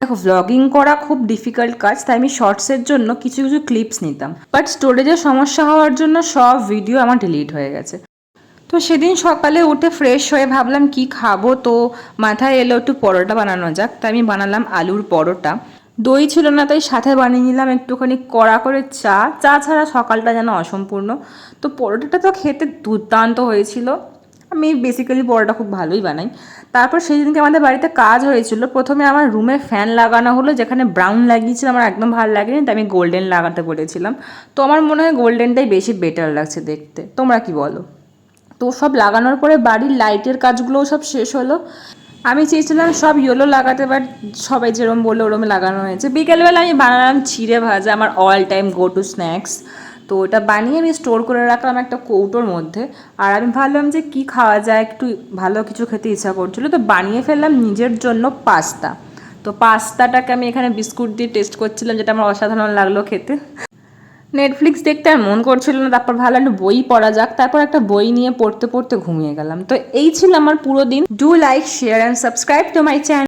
দেখো, ভ্লগিং করা খুব ডিফিকাল্ট কাজ, তাই আমি শর্টসের জন্য কিছু কিছু ক্লিপস নিতাম, বাট স্টোরেজের সমস্যা হওয়ার জন্য সব ভিডিও আমার ডিলিট হয়ে গেছে। তো সেদিন সকালে উঠে ফ্রেশ হয়ে ভাবলাম কি খাবো, তো মাথায় এলো একটু পরোটা বানানো যাক, তাই আমি বানালাম আলুর পরোটা। দই ছিল না, তাই সাথে বানিয়ে নিলাম একটুখানি কড়া করে চা। চা ছাড়া সকালটা যেন অসম্পূর্ণ। তো পরোটাটা তো খেতে দুর্দান্ত হয়েছিল। আমি বেসিক্যালি পরোটা খুব ভালোই বানাই। তারপর সেই দিনকে আমাদের বাড়িতে কাজ হয়েছিল। প্রথমে আমার রুমে ফ্যান লাগানো হলো, যেখানে ব্রাউন লাগিয়েছিলাম আমার একদম ভালো লাগেনি, তাই আমি গোল্ডেন লাগাতে বলেছিলাম। তো আমার মনে হয় গোল্ডেনটাই বেশি বেটার লাগছে দেখতে। তোমরা কি বলো? তো সব লাগানোর পরে বাড়ির লাইটের কাজগুলোও সব শেষ হলো। আমি চেয়েছিলাম সব ইয়েলো লাগাতে, বাট সবাই যেরম বললো ওরম লাগানো হয়েছে। বিকেলবেলা আমি বানালাম চিড়ে ভাজা, আমার all time go to snacks. তো ওটা বানিয়ে আমি স্টোর করে রাখলাম একটা কৌটোর মধ্যে। আর আমি ভাবলাম যে কি খাওয়া যায়, একটু ভালো কিছু খেতে ইচ্ছা করছিলো, তো বানিয়ে ফেললাম নিজের জন্য পাস্তা। তো পাস্তাটাকে আমি এখানে বিস্কুট দিয়ে টেস্ট করছিলাম, যেটা আমার অসাধারণ লাগলো খেতে। নেটফ্লিক্স দেখতে আর মন করছিল না, তারপর ভালো একটা বই পড়া যাক, তারপর একটা বই নিয়ে পড়তে পড়তে ঘুমিয়ে গেলাম। তো এই ছিল আমার পুরো দিন। Do like, share and subscribe to my channel.